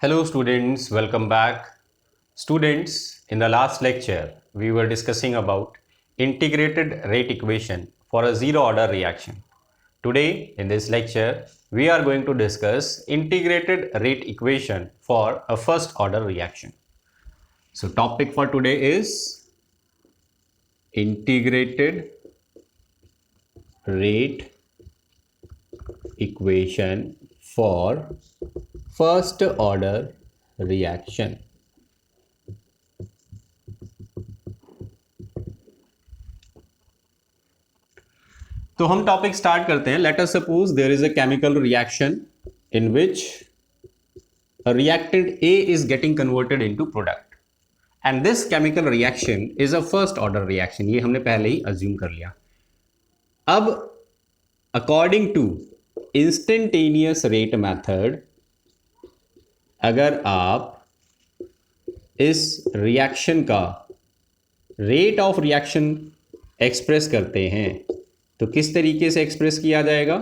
Hello students, welcome back. Students, in the last lecture, we were discussing about integrated rate equation for a zero order reaction. Today, in this lecture, we are going to discuss integrated rate equation for a first order reaction. So topic for today is integrated rate equation for first order reaction. तो हम topic start करते हैं. Let us suppose there is a chemical reaction in which a reactant A is getting converted into product and this chemical reaction is a first order reaction. ये हमने पहले ही assume कर लिया. अब according to instantaneous rate method, अगर आप इस reaction का रेट ऑफ रिएक्शन एक्सप्रेस करते हैं तो किस तरीके से एक्सप्रेस किया जाएगा?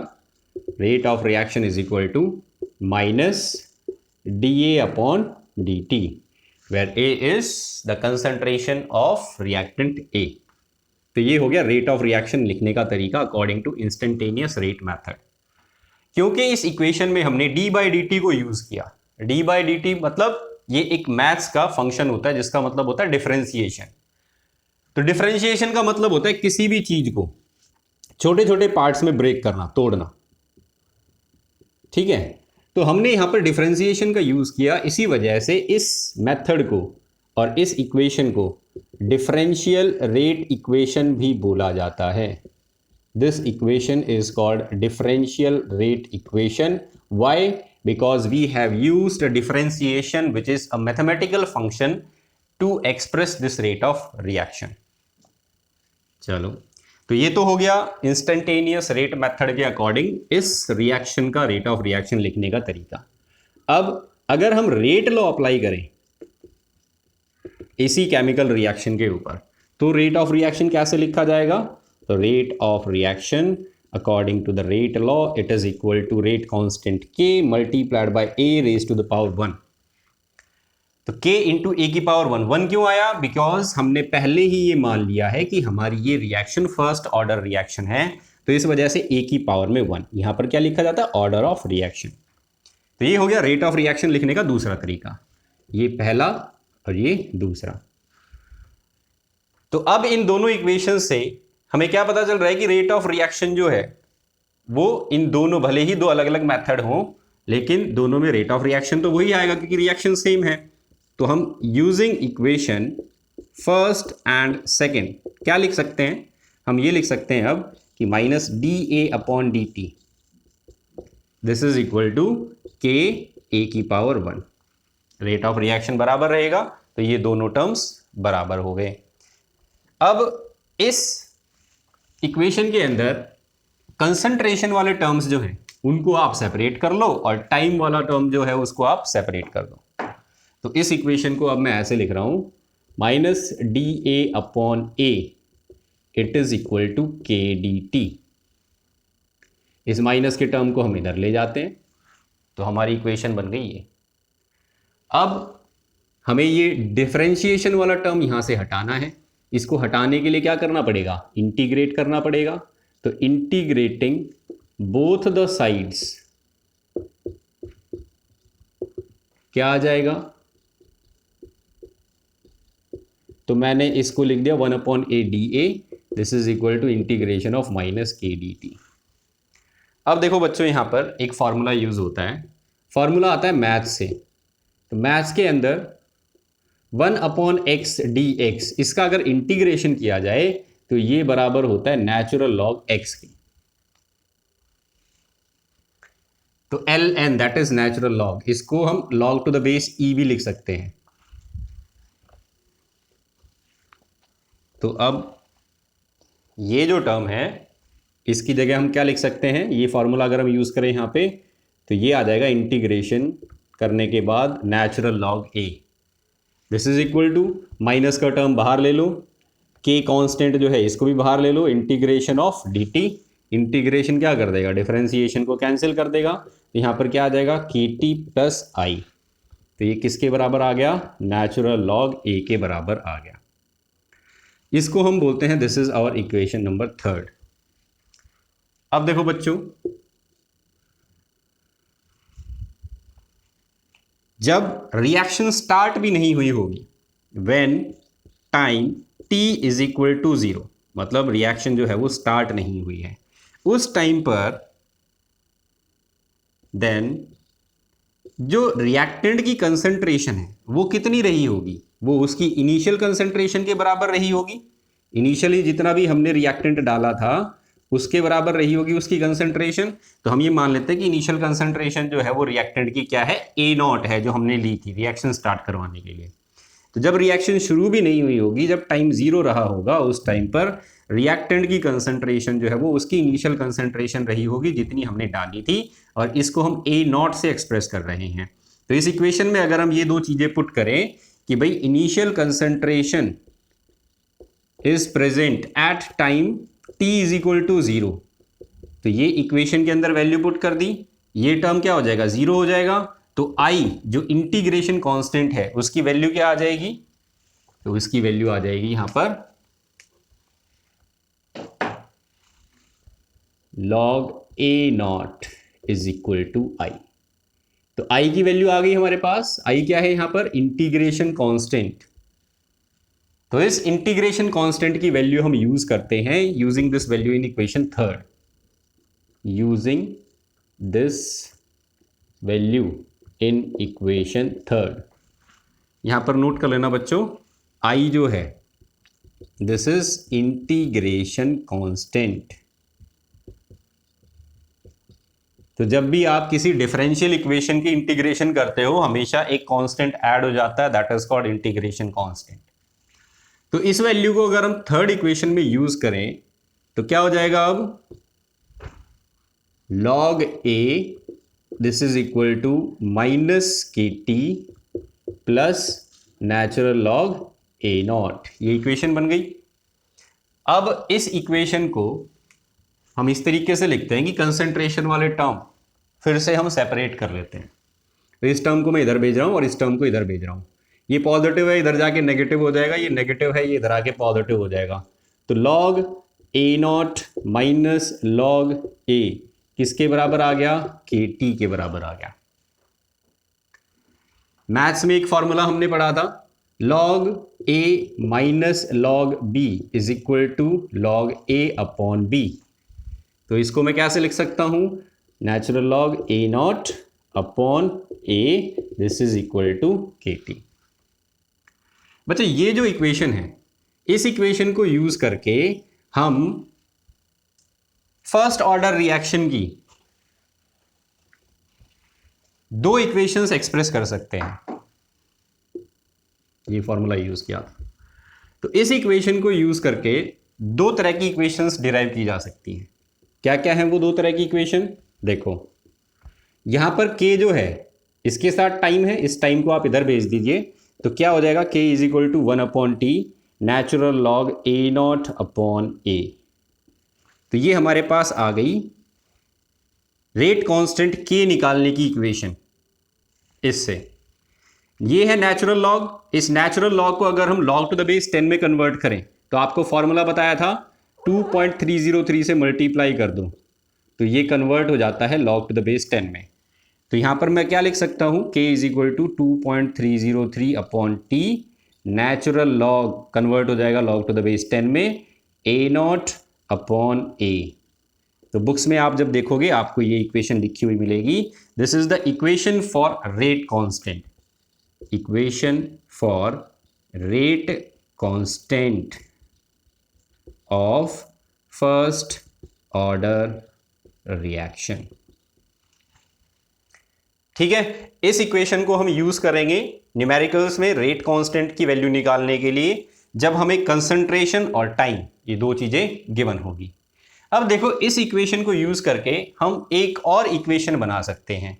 Rate of reaction is equal to minus dA upon dt, where A is the concentration of reactant A. तो ये हो गया रेट ऑफ रिएक्शन लिखने का तरीका according to instantaneous rate method. क्योंकि इस इक्वेशन में हमने d बाई dt को यूज किया. d बाई dt मतलब ये एक मैथ्स का फंक्शन होता है जिसका मतलब होता है डिफरेंशिएशन. तो डिफरेंशिएशन का मतलब होता है किसी भी चीज को छोटे छोटे पार्ट्स में ब्रेक करना, तोड़ना. ठीक है, तो हमने यहां पर डिफरेंशिएशन का यूज किया. इसी वजह से इस मेथड को और इस इक्वेशन को डिफरेंशियल रेट इक्वेशन भी बोला जाता है. This equation is called differential rate equation. Why? Because we have used a differentiation which is a mathematical function to express this rate of reaction. चलो, तो ये तो हो गया इंस्टेंटेनियस रेट मेथड के अकॉर्डिंग इस रिएक्शन का रेट ऑफ रिएक्शन लिखने का तरीका. अब अगर हम रेट लॉ अप्लाई करें इसी केमिकल रिएक्शन के ऊपर तो रेट ऑफ रिएक्शन कैसे लिखा जाएगा? तो rate of reaction according to the rate law it is equal to rate constant k multiplied by a raise to the power 1. तो k इंटू ए की पावर 1. 1 क्यों आया? बिकॉज हमने पहले ही ये मान लिया है कि हमारी ये रिएक्शन फर्स्ट ऑर्डर रिएक्शन है, तो इस वजह से a की पावर में 1. यहां पर क्या लिखा जाता है? Order of reaction. तो ये हो गया रेट ऑफ रिएक्शन लिखने का दूसरा तरीका. ये पहला और ये दूसरा. तो अब इन दोनों इक्वेशन से हमें क्या पता चल रहा है कि रेट ऑफ रिएक्शन जो है वो इन दोनों, भले ही दो अलग अलग मेथड हो लेकिन दोनों में रेट ऑफ रिएक्शन तो वही आएगा क्योंकि रिएक्शन सेम है. तो हम using equation first and second क्या लिख सकते हैं? हम ये लिख सकते हैं अब कि minus D A upon D T this is equal to K A की पावर 1. रेट ऑफ रिएक्शन बराबर रहेगा तो ये दोनों टर्म्स बराबर हो गए. अब इस इक्वेशन के अंदर कंसंट्रेशन वाले टर्म्स जो हैं उनको आप सेपरेट कर लो और टाइम वाला टर्म जो है उसको आप सेपरेट कर दो. तो इस इक्वेशन को अब मैं ऐसे लिख रहा हूं minus D A upon A it is equal to K D T. इस माइनस के टर्म को हम इधर ले जाते हैं तो हमारी इक्वेशन बन गई है. अब हमें ये डिफरेंशिएशन वाला टर्म यहां से हटाना है. इसको हटाने के लिए क्या करना पड़ेगा? इंटीग्रेट करना पड़ेगा. तो इंटीग्रेटिंग बोथ द साइड्स क्या आ जाएगा? तो मैंने इसको लिख दिया 1 upon A D A this is equal to integration of minus K D T. अब देखो बच्चों, यहां पर एक फॉर्मूला यूज होता है. फॉर्मूला आता है मैथ्स से. तो मैथ्स के अंदर 1 अपॉन एक्स डी एक्स, इसका अगर इंटीग्रेशन किया जाए तो ये बराबर होता है नेचुरल लॉग एक्स की. तो L N that is natural log. इसको हम log to the base E भी लिख सकते हैं. तो अब ये जो टर्म है इसकी जगह हम क्या लिख सकते हैं? ये फॉर्मूला अगर हम यूज करें यहां पे तो ये आ जाएगा इंटीग्रेशन करने के बाद natural log A. This is equal to minus का टर्म बाहर ले लो, के कांस्टेंट जो है इसको भी बाहर ले लो, integration of D T. Integration क्या कर देगा? डिफरेंशिएशन को कैंसिल कर देगा. तो यहां पर क्या आ जाएगा? के टी प्लस आई. तो ये किसके बराबर आ गया, नेचुरल लॉग ए के बराबर आ गया। इसको हम बोलते हैं this is our equation number 3। अब देखो बच्चों, जब रिएक्शन स्टार्ट भी नहीं हुई होगी, when time t is equal to 0, मतलब रिएक्शन जो है वो स्टार्ट नहीं हुई है, उस टाइम पर देन जो रिएक्टेंट की कंसंट्रेशन है वो कितनी रही होगी, वो उसकी इनिशियल कंसंट्रेशन के बराबर रही होगी। इनिशियली जितना भी हमने रिएक्टेंट डाला था उसके बराबर रही होगी उसकी कंसंट्रेशन। तो हम ये मान लेते हैं कि इनिशियल कंसंट्रेशन जो है वो रिएक्टेंट की क्या है, A0 है, जो हमने ली थी रिएक्शन स्टार्ट करवाने के लिए। तो जब रिएक्शन शुरू भी नहीं हुई होगी, जब टाइम 0 रहा होगा, उस टाइम पर रिएक्टेंट की कंसंट्रेशन जो है वो उसकी इनिशियल कंसंट्रेशन रही होगी जितनी हमने डाली थी, और इसको हम A0 से एक्सप्रेस कर रहे हैं। तो इस इक्वेशन में अगर हम ये दो चीजें पुट करें कि भाई initial concentration is present at time t is equal to 0, तो ये इक्वेशन के अंदर वैल्यू पुट कर दी, ये टर्म क्या हो जाएगा, 0 हो जाएगा। तो I जो इंटीग्रेशन कांस्टेंट है उसकी वैल्यू क्या आ जाएगी, तो इसकी वैल्यू आ जाएगी यहां पर log A0 is equal to I। तो I की वैल्यू आ गई हमारे पास। I क्या है यहां पर, इंटीग्रेशन कांस्टेंट। तो इस इंटीग्रेशन कांस्टेंट की वैल्यू हम यूज करते हैं using this value in equation 3, using this value in equation 3। यहां पर नोट कर लेना बच्चों, I जो है दिस इज इंटीग्रेशन कांस्टेंट। तो जब भी आप किसी डिफरेंशियल इक्वेशन की इंटीग्रेशन करते हो हमेशा एक कांस्टेंट ऐड हो जाता है, that is called integration constant. तो इस वैल्यू को अगर हम 3rd इक्वेशन में यूज करें तो क्या हो जाएगा, अब log A this is equal to -kt plus natural log A0, ये इक्वेशन बन गई। अब इस इक्वेशन को हम इस तरीके से लिखते हैं कि कंसंट्रेशन वाले टर्म फिर से हम सेपरेट कर लेते हैं। तो इस टर्म को मैं इधर भेज रहा हूं और इस टर्म को इधर भेज रहा हूं। ये पॉजिटिव है, इधर जाके नेगेटिव हो जाएगा, ये नेगेटिव है, ये इधर आके पॉजिटिव हो जाएगा। तो log A0 minus log A किसके बराबर आ गया, KT के बराबर आ गया। मैथ्स में एक फॉर्मूला हमने पढ़ा था, log A minus log B is equal to log A upon B। तो इसको मैं कैसे लिख सकता हूं, natural log A0 upon A this is equal to KT। बच्चे ये जो इक्वेशन है, इस इक्वेशन को यूज करके हम फर्स्ट ऑर्डर रिएक्शन की दो इक्वेशंस एक्सप्रेस कर सकते हैं। ये फॉर्मूला यूज किया था। तो इस इक्वेशन को यूज करके दो तरह की इक्वेशंस डिराइव की जा सकती हैं। क्या क्या है वो दो तरह की इक्वेशन, देखो यहां पर k जो है इसके साथ टाइम है, इस टाइम को आप इधर भेज दीजिए, तो क्या हो जाएगा, k is equal to 1 upon T natural log A0 upon A। तो ये हमारे पास आ गई रेट कांस्टेंट k निकालने की इक्वेशन। इससे ये है नेचुरल लॉग। इस नेचुरल लॉग को अगर हम log टू द बेस 10 में कन्वर्ट करें तो आपको फॉर्मूला बताया था 2.303 से मल्टीप्लाई कर दो तो ये कन्वर्ट हो जाता है log टू द बेस 10 में। तो यहां पर मैं क्या लिख सकता हूं, k is equal to 2.303 upon T natural log convert हो जाएगा log टू द बेस 10 में A0 अपॉन A। तो बुक्स में आप जब देखोगे आपको ये इक्वेशन लिखी हुई मिलेगी, this is the equation for rate constant, equation for rate constant of first order reaction. ठीक है, इस इक्वेशन को हम यूज करेंगे न्यूमेरिकल्स में रेट कांस्टेंट की वैल्यू निकालने के लिए, जब हमें कंसंट्रेशन और टाइम ये दो चीजें गिवन होगी। अब देखो इस इक्वेशन को यूज करके हम एक और इक्वेशन बना सकते हैं,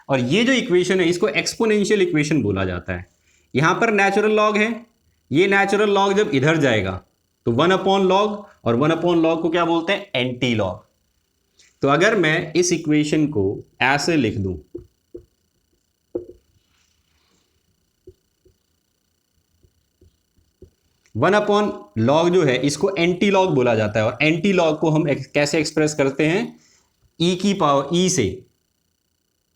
और ये जो इक्वेशन है इसको एक्सपोनेंशियल इक्वेशन बोला जाता है। यहां पर नेचुरल लॉग है, ये नेचुरल लॉग जब इधर जाएगा तो 1 अपॉन लॉग, और 1 अपॉन लॉग को क्या बोलते हैं, एंटी लॉग। तो अगर मैं इस इक्वेशन को ऐसे लिख दूं, 1 अपॉन लॉग जो है इसको एंटी लॉग बोला जाता है, और एंटी लॉग को हम कैसे एक्सप्रेस करते हैं, ई की पावर ई से।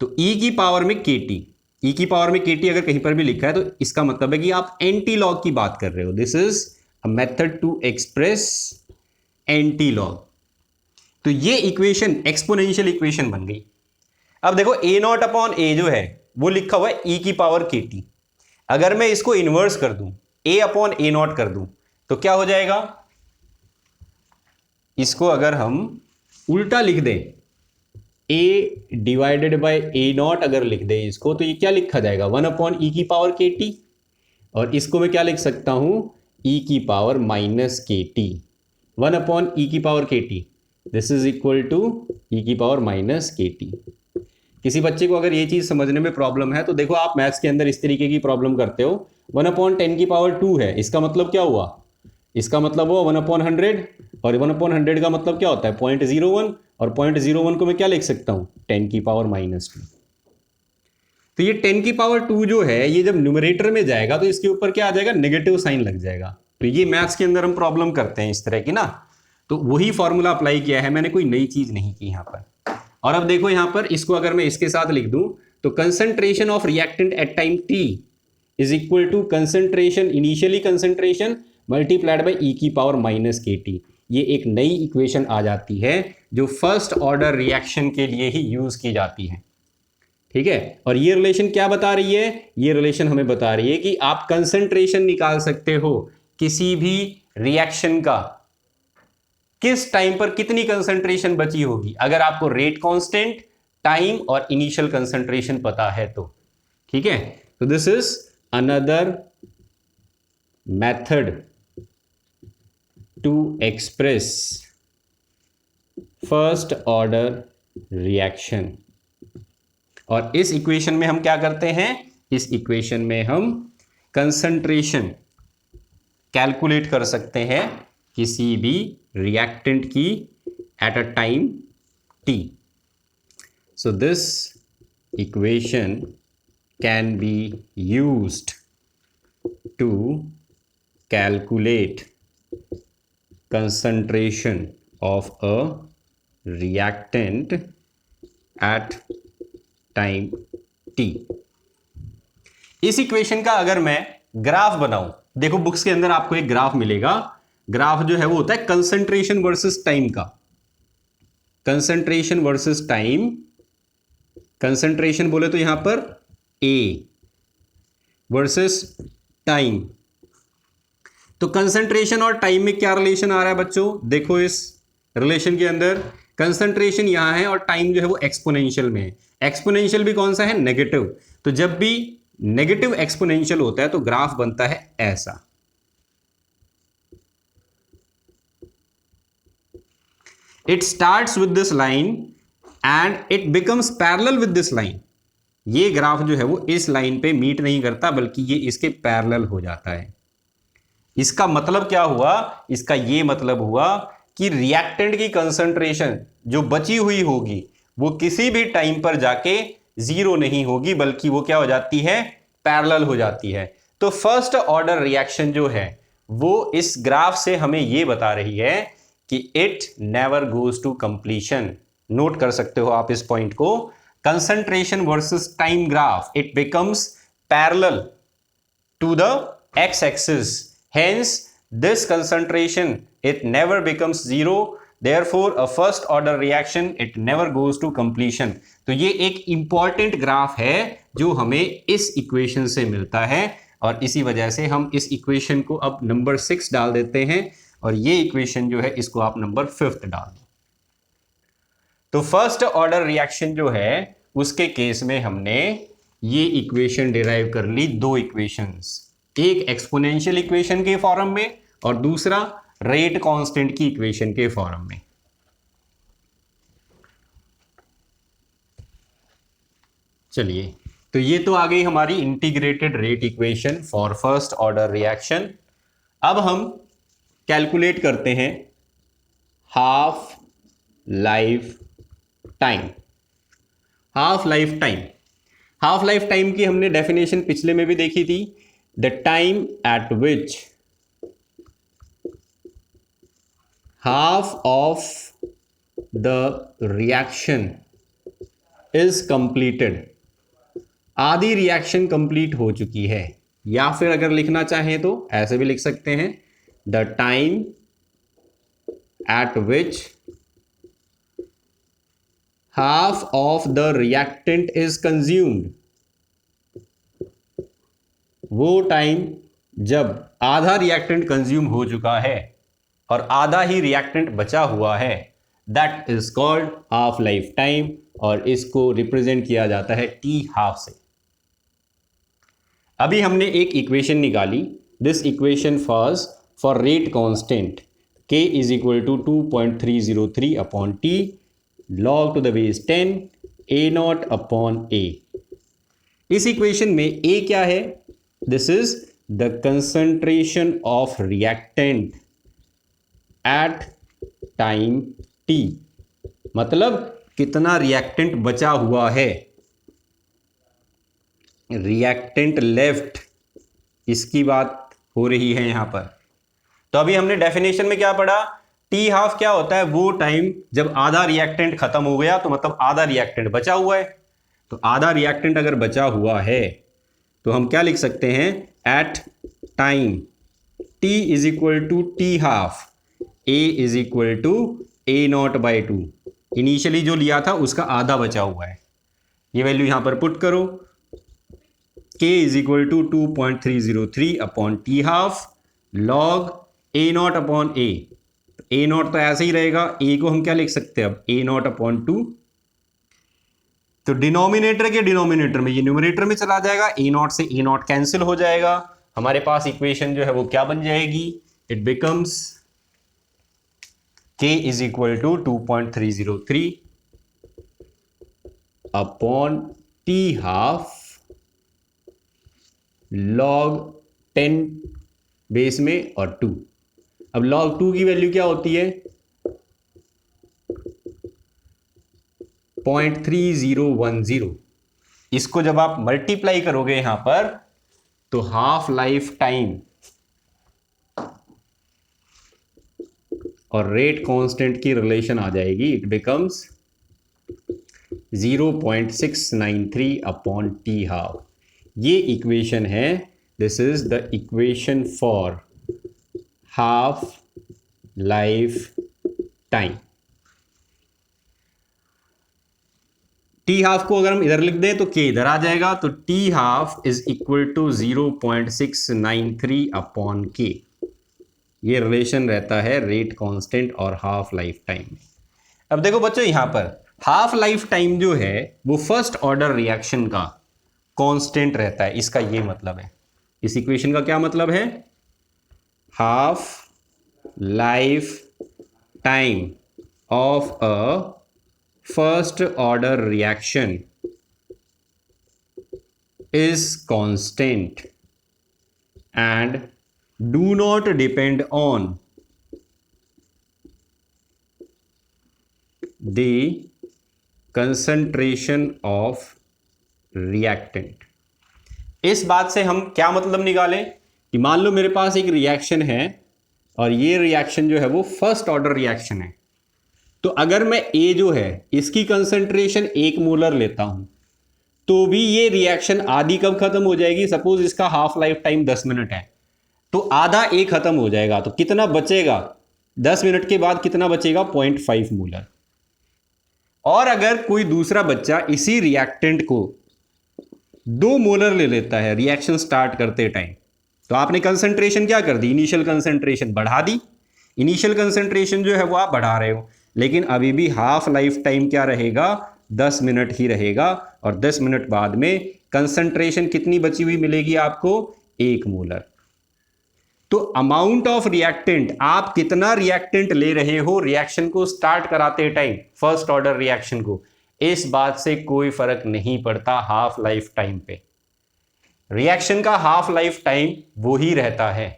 तो ई की पावर में के टी, ई की पावर में के टी अगर कहीं पर भी लिखा है तो इसका मतलब है कि आप एंटी लॉग की बात कर रहे हो। This is a method to express antilog. तो ये इक्वेशन एक्सपोनेंशियल इक्वेशन बन गई। अब देखो ए नॉट अपॉन ए जो है वो लिखा हुआ है ई की पावर के टी। अगर मैं इसको इन्वर्स कर दूं, ए अपॉन ए नॉट कर दूं, तो क्या हो जाएगा, इसको अगर हम उल्टा लिख दें, ए डिवाइडेड बाय ए नॉट अगर लिख दें इसको, तो ये क्या लिखा जाएगा, 1 अपॉन ई की पावर के टी। और इसको मैं क्या लिख सकता हूं, ई की power minus K T, 1 upon E की power K T, this is equal to E की पावर माइनस के टी। किसी बच्चे को अगर ये चीज समझने में प्रॉब्लम है तो देखो, आप मैथ्स के अंदर इस तरीके की प्रॉब्लम करते हो, 1 अपॉन 10 की पावर 2 है, इसका मतलब क्या हुआ, इसका मतलब हुआ 1 अपॉन 100, और 1 अपॉन 100 का मतलब क्या होता है 0.01, और 0.01 को मैं क्या लिख सकता हूं, 10 की पावर माइनस 2। तो ये 10 की पावर 2 जो है ये जब न्यूमरेटर में जाएगा तो इसके ऊपर क्या आ जाएगा, नेगेटिव साइन लग जाएगा। तो ये मैथ्स के अंदर हम प्रॉब्लम करते हैं इस तरह की ना, तो वही फॉर्मूला अप्लाई किया है मैंने, कोई नई चीज नहीं की यहां पर। और अब देखो यहां पर इसको अगर मैं इसके साथ लिख दूं, तो concentration of reactant at time t is equal to concentration, initially concentration multiplied by E की पावर माइनस के टी। ये एक नई इक्वेशन आ जाती है जो फर्स्ट ऑर्डर रिएक्शन के लिए ही यूज की जाती है, ठीक है। और ये रिलेशन क्या बता रही है, ये रिलेशन हमें बता रही है कि आप कंसंट्रेशन निकाल सकते हो किसी भी रिएक्शन का, किस टाइम पर कितनी कंसंट्रेशन बची होगी, अगर आपको रेट कांस्टेंट, टाइम और इनिशियल कंसंट्रेशन पता है तो, ठीक है। तो this is another method to express first order reaction. और इस इक्वेशन में हम क्या करते हैं, इस इक्वेशन में हम कंसंट्रेशन कैलकुलेट कर सकते हैं किसी भी रिएक्टेंट की at a time t. So this equation can be used to calculate concentration of a reactant at time t. इस इक्वेशन का अगर मैं ग्राफ बनाऊं, देखो बुक्स के अंदर आपको एक ग्राफ मिलेगा, ग्राफ जो है वो होता है कंसंट्रेशन वर्सेस टाइम का, कंसंट्रेशन वर्सेस टाइम। कंसंट्रेशन बोले तो यहां पर A वर्सेस टाइम। तो कंसंट्रेशन और टाइम में क्या रिलेशन आ रहा है बच्चों, देखो इस रिलेशन के अंदर कंसंट्रेशन यहां है और टाइम जो है वो एक्सपोनेंशियल में है। एक्सपोनेंशियल भी कौन सा है, नेगेटिव। तो जब भी नेगेटिव एक्सपोनेंशियल होता है तो ग्राफ बनता है ऐसा। It starts with this line and it becomes parallel with this line. ये ग्राफ जो है वो इस लाइन पे मीट नहीं करता बल्कि ये इसके पैरेलल हो जाता है। इसका मतलब क्या हुआ, इसका ये मतलब हुआ कि रिएक्टेंट की कंसंट्रेशन जो बची हुई होगी वो किसी भी टाइम पर जाके जीरो नहीं होगी, बल्कि वो क्या हो जाती है, पैरेलल हो जाती है। तो फर्स्ट ऑर्डर रिएक्शन जो है वो इस ग्राफ से हमें ये बता रही है कि it never goes to completion. Note कर सकते हो आप इस पॉइंट को, concentration versus time graph, it becomes parallel to the X axis, hence this concentration it never becomes zero, therefore a first order reaction it never goes to completion. तो ये एक important graph है जो हमें इस equation से मिलता है, और इसी वजह से हम इस इक्वेशन को अब नंबर 6 डाल देते हैं, और ये इक्वेशन जो है इसको आप नंबर 5 डाल दो। तो फर्स्ट ऑर्डर रिएक्शन जो है उसके केस में हमने ये इक्वेशन डिराइव कर ली, दो इक्वेशंस, एक एक्सपोनेंशियल इक्वेशन के फॉर्म में और दूसरा रेट कांस्टेंट की इक्वेशन के फॉर्म में। चलिए, तो ये तो आ गई हमारी integrated rate equation for first order reaction. अब हम कैलकुलेट करते हैं half life time. Half life time, half life time की हमने डेफिनेशन पिछले में भी देखी थी, the time eight which half of the reaction is completed, आधी रिएक्शन कंप्लीट हो चुकी है। या फिर अगर लिखना चाहें तो ऐसे भी लिख सकते हैं, the time eight which half of the reactant is consumed, वो टाइम जब आधा रिएक्टेंट कंज्यूम हो चुका है और आधा ही रिएक्टेंट बचा हुआ है, that is called half life time, और इसको रिप्रेजेंट किया जाता है टी हाफ से। अभी हमने एक इक्वेशन निकाली, this equation for rate constant k is equal to 2.303 upon T log to the base 10 a naught upon a। इस इक्वेशन में a क्या है? This is the concentration of reactant at time t, मतलब कितना reactant बचा हुआ है, reactant left, इसकी बात हो रही है यहां पर। तो अभी हमने डेफिनेशन में क्या पढ़ा? टी हाफ क्या होता है? वो टाइम जब आधा रिएक्टेंट खत्म हो गया, तो मतलब आधा रिएक्टेंट बचा हुआ है। तो आधा रिएक्टेंट अगर बचा हुआ है तो हम क्या लिख सकते हैं? At time T is equal to T half, A is equal to A naught by two. Initially जो लिया था उसका आधा बचा हुआ है, ये वैल्यू यहां पर पुट करो, k is equal to 2.303 upon T half log A naught upon A. A naught तो ऐसे ही रहेगा, ए को हम क्या लिख सकते हैं अब? ए नॉट अपॉन टू। तो डिनोमिनेटर के डिनोमिनेटर में ये न्यूमरेटर में चला जाएगा, ए नॉट से ए नॉट कैंसिल हो जाएगा, हमारे पास इक्वेशन जो है वो क्या बन जाएगी? It becomes k is equal to 2.303 upon T half log 10 base में और 2। अब log 2 की वैल्यू क्या होती है? 0.3010। इसको जब आप मल्टीप्लाई करोगे यहां पर तो हाफ लाइफ टाइम और रेट कांस्टेंट की रिलेशन आ जाएगी, it becomes 0.693 upon T half. ये इक्वेशन है, this is the equation for half life time. T half को अगर हम इधर लिख दें तो के इधर आ जाएगा, तो T half is equal to 0.693 upon K. ये रिलेशन रहता है रेट कांस्टेंट और हाफ लाइफ टाइम में। अब देखो बच्चों, यहां पर हाफ लाइफ टाइम जो है वो फर्स्ट ऑर्डर रिएक्शन का कांस्टेंट रहता है, इसका ये मतलब है। इस इक्वेशन का क्या मतलब है? Half life time of a first order reaction is constant and do not depend on the concentration of reactant। इस बात से हम क्या मतलब निकालें कि मान लो मेरे पास एक रिएक्शन है और ये रिएक्शन जो है वो फर्स्ट ऑर्डर रिएक्शन है, तो अगर मैं ए जो है इसकी कंसंट्रेशन 1 मोलर लेता हूं तो भी ये रिएक्शन आधी कब खत्म हो जाएगी? सपोज इसका हाफ लाइफ टाइम 10 मिनट है, तो आधा ए खत्म हो जाएगा, तो कितना बचेगा? 10 मिनट के बाद कितना बचेगा? 0.5 मोलर। और अगर कोई दूसरा बच्चा इसी रिएक्टेंट को 2 मोलर ले लेता है रिएक्शन स्टार्ट करते टाइम, तो आपने कंसंट्रेशन क्या कर दी? इनिशियल कंसंट्रेशन बढ़ा दी। इनिशियल कंसंट्रेशन जो है वो आप बढ़ा रहे हो, लेकिन अभी भी हाफ लाइफ टाइम क्या रहेगा? 10 मिनट ही रहेगा, और 10 मिनट बाद में कंसंट्रेशन कितनी बची हुई मिलेगी आपको? 1 मोलर। तो अमाउंट ऑफ रिएक्टेंट, आप कितना रिएक्टेंट ले रहे हो रिएक्शन को स्टार्ट कराते टाइम, फर्स्ट ऑर्डर रिएक्शन को, इस बात से कोई फर्क नहीं पड़ता हाफ लाइफ टाइम पे। रिएक्शन का हाफ लाइफ टाइम वो ही रहता है,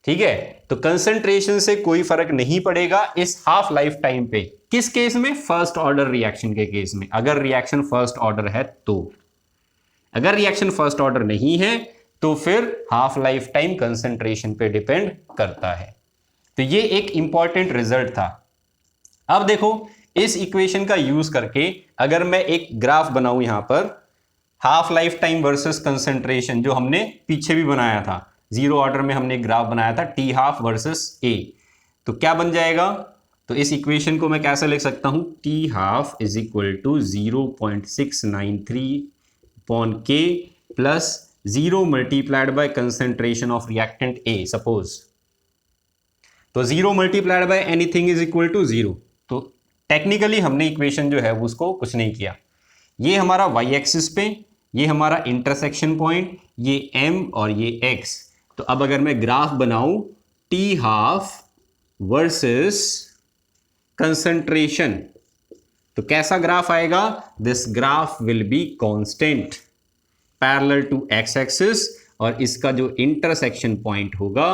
ठीक है? तो कंसंट्रेशन से कोई फर्क नहीं पड़ेगा इस हाफ लाइफ टाइम पे। किस केस में? फर्स्ट ऑर्डर रिएक्शन के केस में, अगर रिएक्शन फर्स्ट ऑर्डर है तो। अगर रिएक्शन फर्स्ट ऑर्डर नहीं है तो फिर हाफ लाइफ टाइम कंसंट्रेशन पे डिपेंड करता है। तो ये एक इंपॉर्टेंट रिजल्ट था। अब देखो इस इक्वेशन का यूज करके अगर मैं एक ग्राफ बनाऊं यहां पर, half life time versus concentration, जो हमने पीछे भी बनाया था, जीरो ऑर्डर में हमने एक ग्राफ बनाया था टी हाफ वर्सेस ए, तो क्या बन जाएगा? तो इस इक्वेशन को मैं कैसे लिख सकता हूं? T half is equal to 0.693 upon K plus 0 multiplied by concentration of reactant A suppose. तो 0 multiplied by anything is equal to 0। तो टेक्निकली हमने इक्वेशन जो है उसको कुछ नहीं किया। ये हमारा वाई एक्सिस पे, ये हमारा इंटरसेक्शन पॉइंट, ये एम और ये एक्स। तो अब अगर मैं ग्राफ बनाऊं टी हाफ वर्सेस कंसंट्रेशन, तो कैसा ग्राफ आएगा? This graph will be constant parallel to X axis, और इसका जो इंटरसेक्शन पॉइंट होगा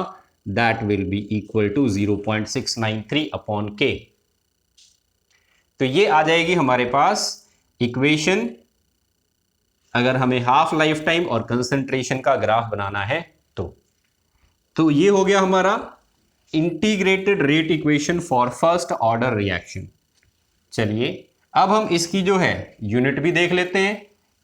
that will be equal to 0.693 upon के। तो ये आ जाएगी हमारे पास इक्वेशन, अगर हमें हाफ लाइफ टाइम और कंसंट्रेशन का ग्राफ बनाना है तो ये हो गया हमारा integrated rate equation for first order reaction. चलिए अब हम इसकी जो है यूनिट भी देख लेते हैं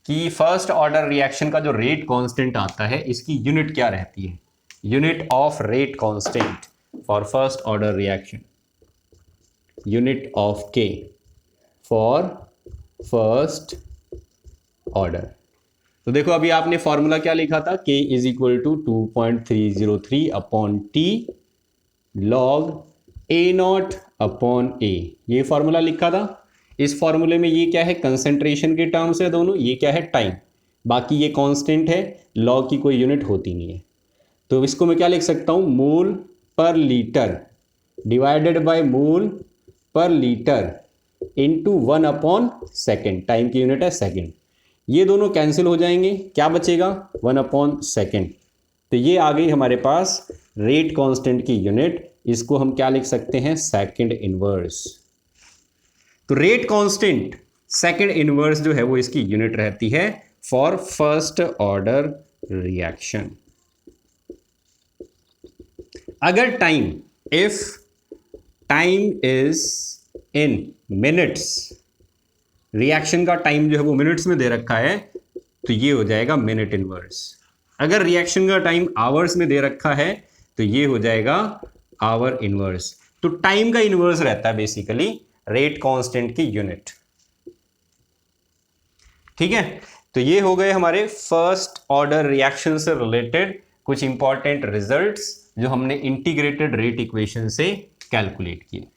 कि फर्स्ट ऑर्डर रिएक्शन का जो रेट कांस्टेंट आता है इसकी यूनिट क्या रहती है। Unit of rate constant for first order reaction, unit of K for first order. तो देखो अभी आपने फॉर्मूला क्या लिखा था? k is equal to 2.303 upon T log A naught upon A, ये फॉर्मूला लिखा था। इस फॉर्मूले में ये क्या है? कंसंट्रेशन के टर्म्स है दोनों, ये क्या है? टाइम। बाकी ये कांस्टेंट है, लॉग की कोई यूनिट होती नहीं है। तो इसको मैं क्या लिख सकता हूं? मोल पर लीटर डिवाइडेड बाय मोल पर litre into 1 upon second, time की यूनिट है सेकेंड। ये दोनों कैंसिल हो जाएंगे, क्या बचेगा? 1 अपॉन सेकेंड। तो ये आ गई हमारे पास रेट कांस्टेंट की यूनिट, इसको हम क्या लिख सकते हैं? Second inverse. तो रेट कांस्टेंट सेकंड इनवर्स जो है वो इसकी यूनिट रहती है फॉर फर्स्ट ऑर्डर रिएक्शन। अगर time, if time is in minutes, reaction का टाइम जो है वो मिनट्स में दे रखा है, तो ये हो जाएगा मिनट इनवर्स। अगर रिएक्शन का टाइम आवर्स में दे रखा है तो ये हो जाएगा आवर इनवर्स। तो टाइम का इनवर्स रहता है बेसिकली रेट कांस्टेंट की यूनिट। ठीक है, तो ये हो गए हमारे फर्स्ट ऑर्डर रिएक्शन से रिलेटेड कुछ इंपॉर्टेंट रिजल्ट्स जो हमने इंटीग्रेटेड रेट इक्वेशन से कैलकुलेट किए।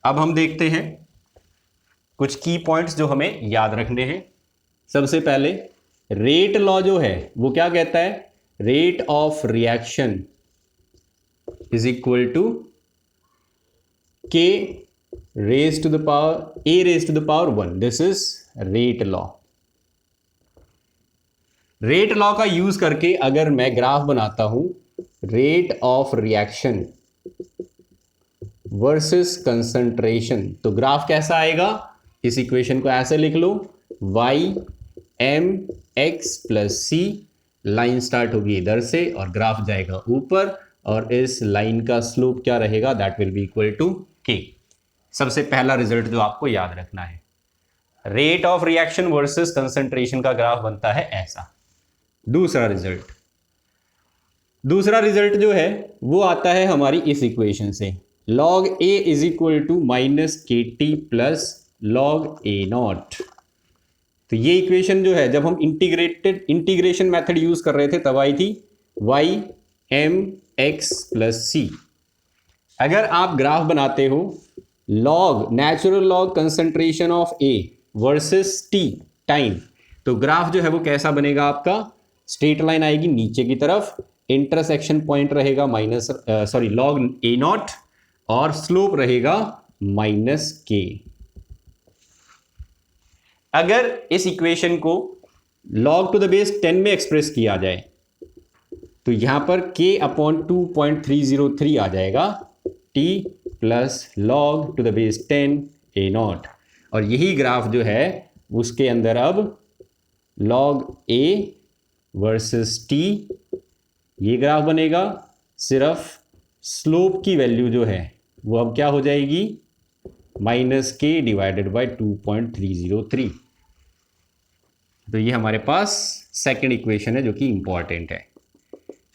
अब हम देखते हैं कुछ की पॉइंट्स जो हमें याद रखने हैं। सबसे पहले रेट लॉ जो है वो क्या कहता है? Rate of reaction is equal to K raise to the power A raise to the power 1। This is rate law. Rate law का यूज करके अगर मैं ग्राफ बनाता हूं rate of reaction versus concentration, तो ग्राफ कैसा आएगा? इस इक्वेशन को ऐसे लिख लो, y m x plus C, line start होगी इधर से और ग्राफ जाएगा ऊपर, और इस लाइन का स्लोप क्या रहेगा? That will be equal to k। सबसे पहला रिजल्ट जो आपको याद रखना है, rate of reaction versus concentration का ग्राफ बनता है ऐसा। दूसरा रिजल्ट जो है वो आता है हमारी इस इक्वेशन से, log a is equal to minus K T plus log A naught. तो ये इक्वेशन जो है जब हम इंटीग्रेशन मेथड यूज कर रहे थे तब आई थी y m x प्लस सी। अगर आप ग्राफ बनाते हो log, natural log concentration of A versus T time, तो ग्राफ जो है वो कैसा बनेगा आपका? स्ट्रेट लाइन आएगी नीचे की तरफ, इंटरसेक्शन पॉइंट रहेगा लॉग ए नॉट, और स्लोप रहेगा माइनस के। अगर इस इक्वेशन को log टू द बेस 10 में एक्सप्रेस किया जाए तो यहां पर k अपॉन 2.303 आ जाएगा, t plus log to the base 10 A not. और यही ग्राफ जो है उसके अंदर अब log a वर्सेस t, ये ग्राफ बनेगा, सिर्फ स्लोप की वैल्यू जो है वो अब क्या हो जाएगी, -k डिवाइडेड बाय 2.303। तो ये हमारे पास सेकंड इक्वेशन है जो कि इंपॉर्टेंट है।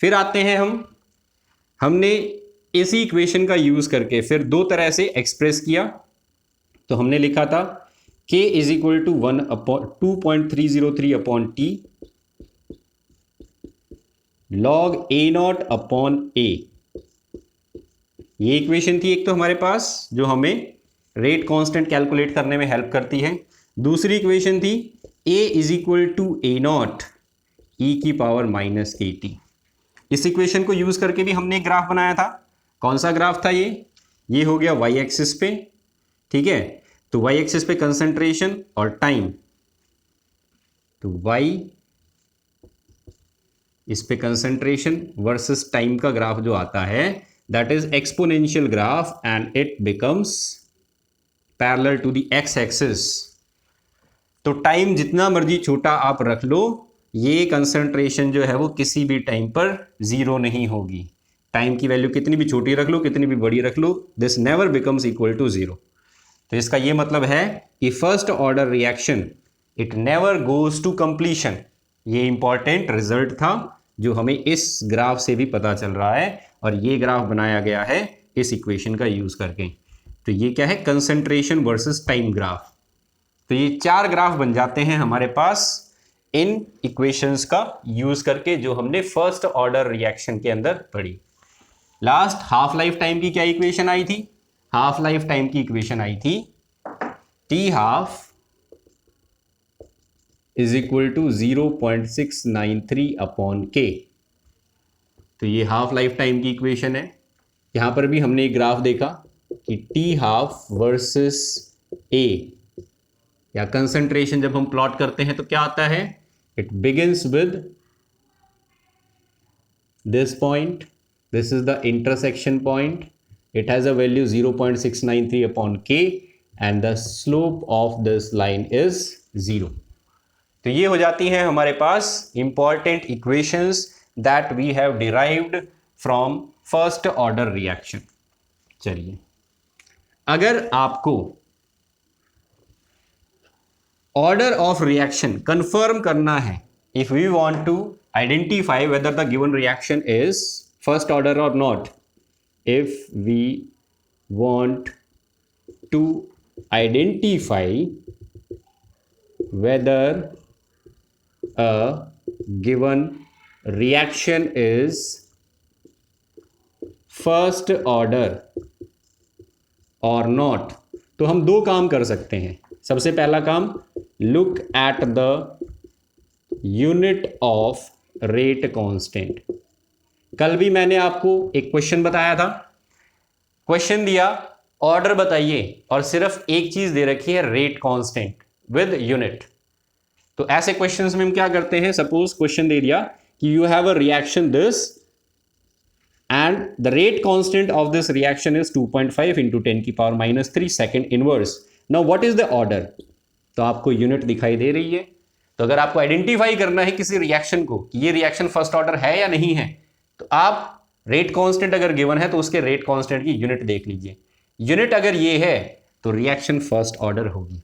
फिर आते हैं हमने इसी इक्वेशन का यूज करके फिर दो तरह से एक्सप्रेस किया। तो हमने लिखा था k is equal to 2.303 upon T log a0 upon a। ये इक्वेशन थी एक तो हमारे पास जो हमें रेट कांस्टेंट कैलकुलेट करने में हेल्प करती है। दूसरी इक्वेशन थी a is equal to a0 e की पावर माइनस kt। इस इक्वेशन को यूज करके भी हमने एक ग्राफ बनाया था। कौन सा ग्राफ था ये हो गया y एक्सिस पे, ठीक है। तो y एक्सिस पे कंसंट्रेशन और टाइम, तो y इस पे कंसंट्रेशन वर्सेस टाइम का ग्राफ जो आता है that is exponential graph and it becomes parallel to the x axis. तो टाइम जितना मर्जी छोटा आप रख लो, ये कंसंट्रेशन जो है वो किसी भी टाइम पर जीरो नहीं होगी। टाइम की वैल्यू कितनी भी छोटी रख लो, कितनी भी बड़ी रख लो, this never becomes equal to zero. तो इसका ये मतलब है कि first order reaction it never goes to completion. ये इंपॉर्टेंट रिजल्ट था जो हमें इस ग्राफ से भी पता चल रहा है, और ये ग्राफ बनाया गया है इस इक्वेशन का यूज करके। तो ये क्या है, कंसंट्रेशन वर्सेस टाइम ग्राफ। तो ये चार ग्राफ बन जाते हैं हमारे पास इन इक्वेशंस का यूज करके जो हमने फर्स्ट ऑर्डर रिएक्शन के अंदर पढ़ी। लास्ट हाफ लाइफ टाइम की क्या इक्वेशन आई थी, हाफ लाइफ टाइम की इक्वेशन आई थी T half is equal to 0.693 upon के। तो ये हाफ लाइफ टाइम की इक्वेशन है। यहां पर भी हमने एक ग्राफ देखा कि टी हाफ वर्सेस ए या कंसंट्रेशन जब हम प्लॉट करते हैं तो क्या आता है, it begins with this point, this is the intersection point, it has a value 0.693 upon k and the slope of this line is 0। तो ये हो जाती हैं हमारे पास important equations that we have derived from first order reaction. चलिए, अगर आपको ऑर्डर ऑफ रिएक्शन कंफर्म करना है, if we want to identify whether the given reaction is first order और not, if we want to identify whether a given reaction is first order or not, तो हम दो काम कर सकते हैं। सबसे पहला काम, look at the unit of rate constant। कल भी मैंने आपको एक क्वेश्चन बताया था, क्वेश्चन दिया ऑर्डर बताइए और सिर्फ एक चीज दे रखी है रेट कांस्टेंट विद यूनिट। तो ऐसे क्वेश्चंस में हम क्या करते हैं, सपोज क्वेश्चन दे दिया कि you have a reaction this and the rate constant of this reaction is 2.5 into 10 की power -3 second inverse. Now what is the order, तो आपको यूनिट दिखाई दे रही है। तो अगर आपको आइडेंटिफाई करना है किसी रिएक्शन को कि ये रिएक्शन फर्स्ट ऑर्डर है या नहीं है, तो आप रेट कांस्टेंट अगर गिवन है तो उसके रेट कांस्टेंट की यूनिट देख लीजिए। यूनिट अगर ये है तो रिएक्शन फर्स्ट ऑर्डर होगी।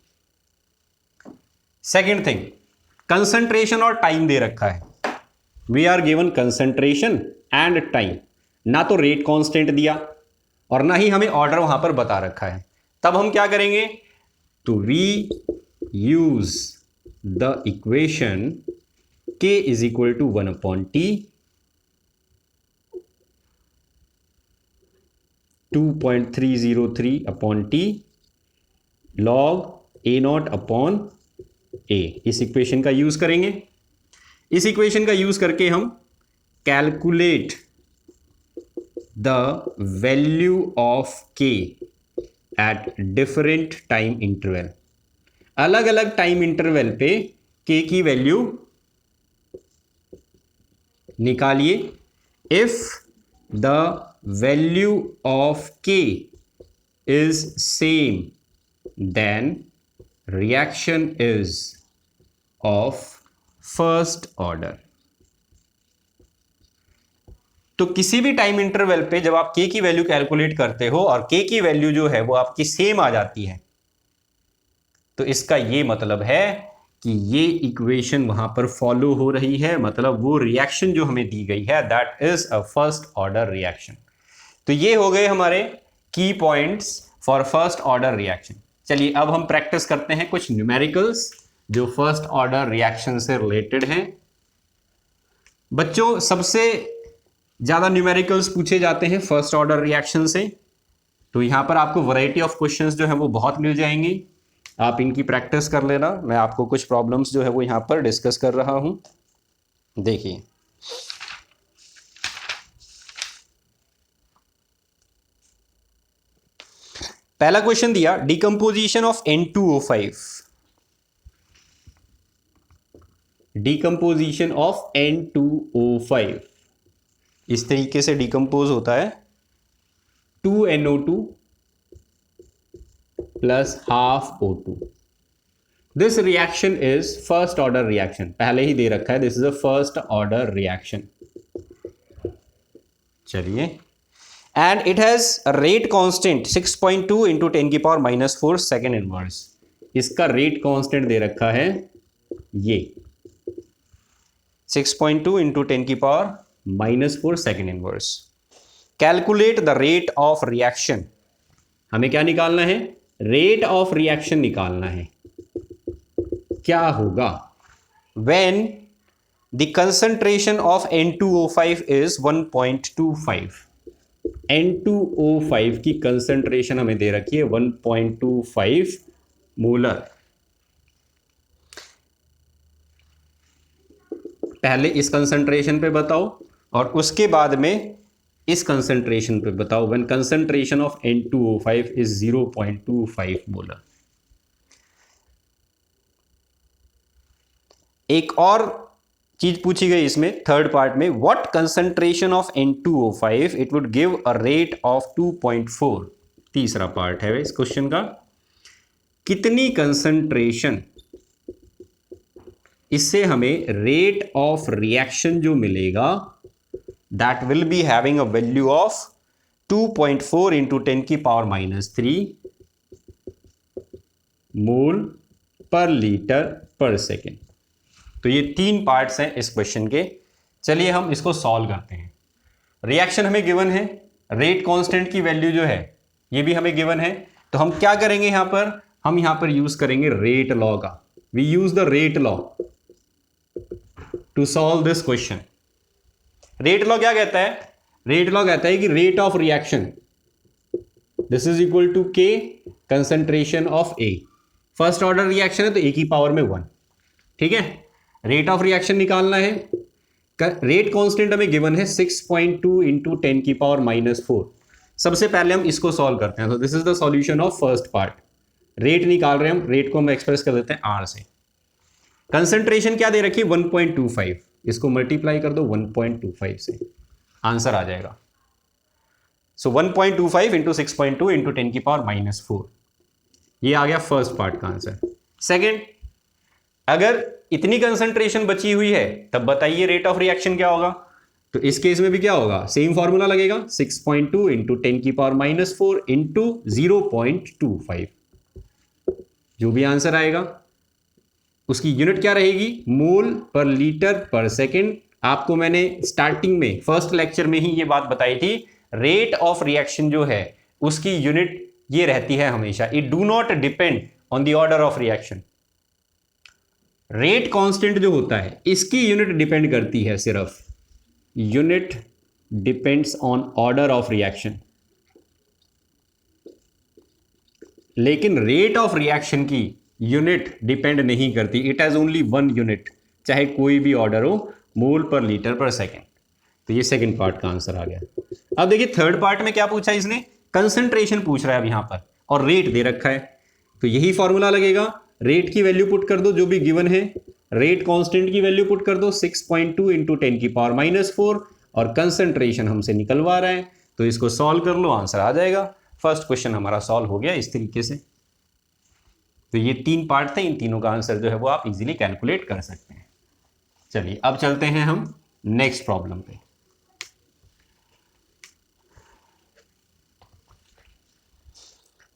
सेकंड थिंग, कंसंट्रेशन और टाइम दे रखा है। We are given concentration and time, ना तो रेट कांस्टेंट दिया और ना ही हमें ऑर्डर वहां पर बता रखा है। तब हम क्या करेंगे, तो we use the equation k is equal to 1 upon T 2.303 upon T log a0 upon a। इस इक्वेशन का यूज करेंगे। इस इक्वेशन का यूज करके हम calculate the value of k at different time interval. अलग अलग टाइम इंटरवल पे k की वैल्यू निकालिए। If the value of k is same then reaction is of first order। तो किसी भी टाइम इंटरवल पे जब आप k की वैल्यू कैलकुलेट करते हो और k की वैल्यू जो है वो आपकी सेम आ जाती है, तो इसका ये मतलब है कि ये इक्वेशन वहां पर फॉलो हो रही है, मतलब वो रिएक्शन जो हमें दी गई है that is a first order reaction. तो ये हो गए हमारे की points for first order reaction. चलिए अब हम प्रैक्टिस करते हैं कुछ न्यूमेरिकल्स जो फर्स्ट ऑर्डर रिएक्शन से रिलेटेड हैं। बच्चों सबसे ज्यादा न्यूमेरिकल्स पूछे जाते हैं फर्स्ट ऑर्डर रिएक्शन से, तो यहां पर आपको वैरायटी ऑफ क्वेश्चंस जो है वो बहुत मिल जाएंगी, आप इनकी प्रैक्टिस कर लेना। मैं आपको कुछ प्रॉब्लम्स जो है वो यहां पर डिस्कस कर रहा हूं। देखिए पहला क्वेश्चन दिया, decomposition of N2O5, decomposition of N2O5 इस तरीके से डिकम्पोज होता है 2NO2 plus half O2। This reaction is first order reaction, पहले ही दे रखा है this is a first order reaction. चलिए, and it has rate constant 6.2 into 10 की पावर -4 सेकेंड इनवर्स। इसका रेट कांस्टेंट दे रखा है ये 6.2 इंटू 10 की power -4 second inverse. Calculate the rate of reaction, हमें क्या निकालना है, रेट ऑफ रिएक्शन निकालना है। क्या होगा when the concentration of N2O5 is 1.25, N2O5 की कंसंट्रेशन हमें दे रखी है 1.25 मोलर। पहले इस कंसंट्रेशन पे बताओ और उसके बाद में इस कंसंट्रेशन पे बताओ when concentration of N2O5 is 0.25 molar. एक और चीज पूछी गई इसमें थर्ड पार्ट में, what concentration of N2O5 it would give a rate of 2.4। तीसरा पार्ट है इस क्वेश्चन का, कितनी कंसंट्रेशन इससे हमें रेट ऑफ रिएक्शन जो मिलेगा that will be having a value of 2.4 into 10 की पावर -3 मोल पर लीटर पर सेकेंड। तो ये तीन पार्ट्स हैं इस क्वेश्चन के। चलिए हम इसको सॉल्व करते हैं। रिएक्शन हमें गिवन है, रेट कांस्टेंट की वैल्यू जो है ये भी हमें गिवन है, तो हम क्या करेंगे यहां पर, हम यहां पर यूज करेंगे रेट लॉ का। We use the rate law to solve this question. Rate law क्या कहता है, रेट लॉ कहता है कि rate of reaction this is equal to k concentration of A. First order reaction है तो ए की पावर में 1, ठीक है। रेट ऑफ रिएक्शन निकालना है, रेट कांस्टेंट हमें गिवन है 6.2 इंटू 10 की पावर -4। सबसे पहले हम इसको सॉल्व करते हैं, तो this is the solution of first part. Rate निकाल रहे हैं हम, रेट को हम एक्सप्रेस कर देते हैं आर से। कंसंट्रेशन क्या दे रखी है 1.25, इसको मल्टीप्लाई कर दो 1.25 से, आंसर आ जाएगा। सो 1.25 इंटू 6.2 इंटू 10 की पावर -4, ये आ गया फर्स्ट पार्ट का आंसर। सेकेंड, अगर इतनी कंसंट्रेशन बची हुई है तब बताइए रेट ऑफ रिएक्शन क्या होगा। तो इस केस में भी क्या होगा, सेम फॉर्मूला लगेगा 6.2 इंटू 10 की पावर -4 इंटू 0.25। जो भी आंसर आएगा उसकी यूनिट क्या रहेगी, मोल पर लीटर पर सेकेंड। आपको मैंने स्टार्टिंग में फर्स्ट लेक्चर में ही ये बात बताई थी, रेट ऑफ रिएक्शन जो है उसकी यूनिट ये रहती है हमेशा, it do not depend on the order of reaction. Rate constant जो होता है इसकी यूनिट डिपेंड करती है सिर्फ, unit depends on order of reaction, लेकिन रेट ऑफ रिएक्शन की यूनिट डिपेंड नहीं करती, it has only one unit, चाहे कोई भी ऑर्डर हो, मोल पर लीटर पर सेकेंड। तो ये सेकेंड पार्ट का आंसर आ गया। अब देखिए थर्ड पार्ट में क्या पूछा इसने, कंसंट्रेशन पूछ रहा है अब यहां पर और रेट दे रखा है, तो यही फॉर्मूला लगेगा। रेट की वैल्यू पुट कर दो जो भी गिवन है, रेट कांस्टेंट की वैल्यू पुट कर दो 6.2 इंटू 10 की पावर -4 और कंसंट्रेशन हमसे निकलवा रहा है, तो इसको सॉल्व कर लो, आंसर आ जाएगा। फर्स्ट क्वेश्चन हमारा सॉल्व हो गया इस तरीके से। तो ये तीन पार्ट थे, इन तीनों का आंसर जो है वो आप इजीली कैलकुलेट कर सकते हैं। चलिए अब चलते हैं हम नेक्स्ट प्रॉब्लम पे।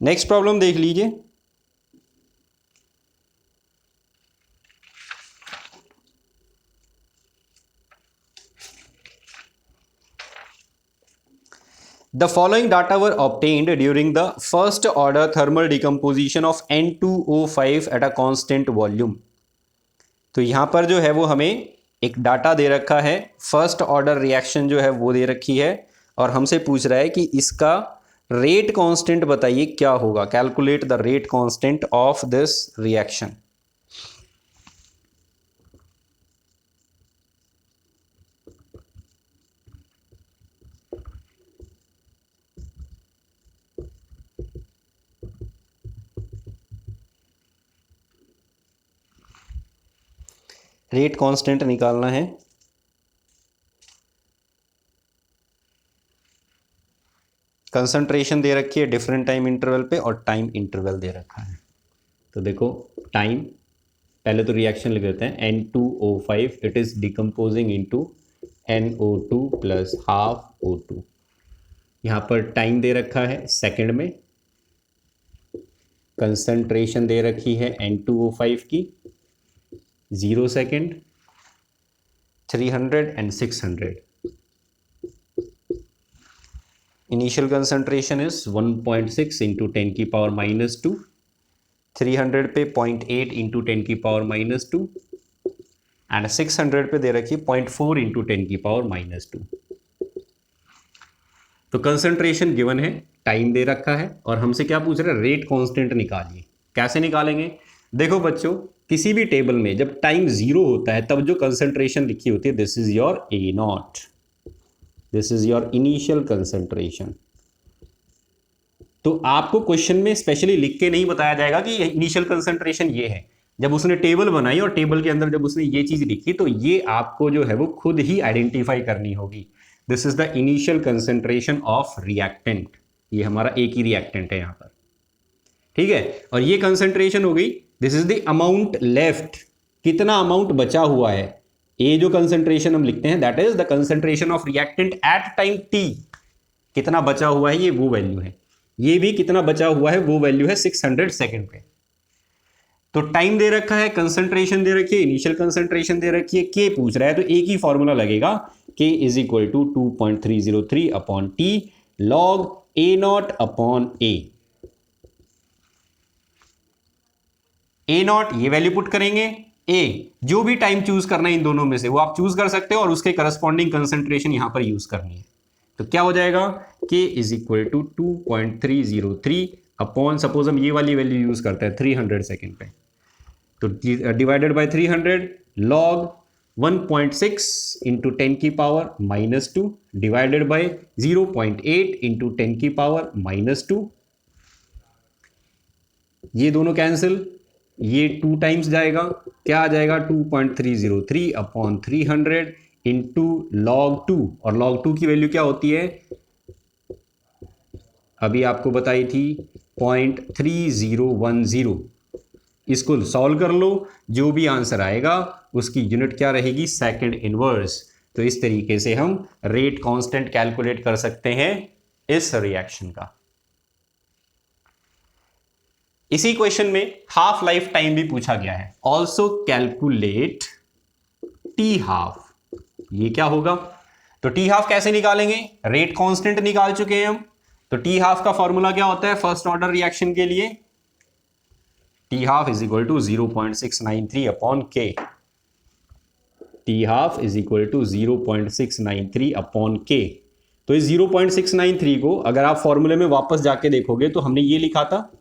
नेक्स्ट प्रॉब्लम देख लीजिए। The following data were obtained during the first order thermal decomposition of N2O5 at a constant volume। तो यहां पर जो है वो हमें एक डाटा दे रखा है, फर्स्ट ऑर्डर रिएक्शन जो है वो दे रखी है, और हमसे पूछ रहा है कि इसका रेट कांस्टेंट बताइए क्या होगा। Calculate the rate constant of this reaction. Rate constant निकालना है। कंसंट्रेशन दे रखी है डिफरेंट टाइम इंटरवल पे और टाइम इंटरवल दे रखा है। तो देखो टाइम, पहले तो रिएक्शन लिख देते हैं। N2O5 it is decomposing into NO2 plus half O2। यहाँ पर टाइम दे रखा है सेकंड में, कंसंट्रेशन दे रखी है N2O5 की 0 second, 300 and 600। Initial concentration is 1.6 into 10 की पावर -2, 300 पे 0.8 इंटू 10 की पावर -2 एंड 600 पे दे रखी 0.4 इंटू 10 की पावर -2। तो कंसंट्रेशन गिवन है, टाइम दे रखा है, और हमसे क्या पूछ रहा है, रेट कांस्टेंट निकालिए। कैसे निकालेंगे? देखो बच्चों, किसी भी टेबल में जब टाइम 0 होता है तब जो कंसंट्रेशन लिखी होती है, this is your A0, this is your initial concentration. तो आपको क्वेश्चन में स्पेशली लिख के नहीं बताया जाएगा कि इनिशियल कंसंट्रेशन ये है। जब उसने टेबल बनाई और टेबल के अंदर जब उसने ये चीज लिखी, तो ये आपको जो है वो खुद ही आइडेंटिफाई करनी होगी। This is the initial concentration of reactant. ये हमारा एक ही रिएक्टेंट है यहां पर, ठीक है। और ये कंसंट्रेशन हो गई। This is the amount left, कितना अमाउंट बचा हुआ है। ये जो कंसंट्रेशन हम लिखते हैं that is the concentration of reactant at time T. कितना बचा हुआ है ये वो वैल्यू है। ये भी कितना बचा हुआ है वो वैल्यू है 600 सेकेंड पे। तो टाइम दे रखा है, कंसंट्रेशन दे रखी है, इनिशियल कंसंट्रेशन दे रखी है, के पूछ रहा है, तो एक ही फॉर्मूला लगेगा, K is equal to 2.303 upon T log A0 upon A0 ये वैल्यू पुट करेंगे। ए जो भी टाइम चूज करना है इन दोनों में से वो आप चूज कर सकते हो, और उसके करस्पॉन्डिंग कंसंट्रेशन यहां पर यूज करनी है। तो क्या हो जाएगा, K is equal to 2.303 upon, suppose हम ये वाली वैल्यू यूज करते हैं 300 सेकेंड पे, तो डिवाइडेड बाय 300 लॉग 1.6 इंटू 10 की पावर -2 डिवाइडेड बाय 0.8 इंटू 10 की पावर -2। ये दोनों कैंसिल, ये 2 टाइम्स जाएगा, क्या आ जाएगा 2.303 अपॉन 300 इंटू लॉग 2, और लॉग 2 की वैल्यू क्या होती है, अभी आपको बताई थी 0.3010। इसको सॉल्व कर लो, जो भी आंसर आएगा उसकी यूनिट क्या रहेगी, सेकंड इनवर्स। तो इस तरीके से हम रेट कांस्टेंट कैलकुलेट कर सकते हैं इस रिएक्शन का। इसी क्वेश्चन में हाफ लाइफ टाइम भी पूछा गया है। Also calculate T half. ये क्या होगा, तो टी हाफ कैसे निकालेंगे, रेट कांस्टेंट निकाल चुके हैं हम। तो टी हाफ का फॉर्मूला क्या होता है फर्स्ट ऑर्डर रिएक्शन के लिए, T half is equal to 0.693 upon k. T half is equal to 0.693 upon के। तो इस 0.693 को अगर आप फॉर्मूले में वापस जाके देखोगे तो हमने ये लिखा था,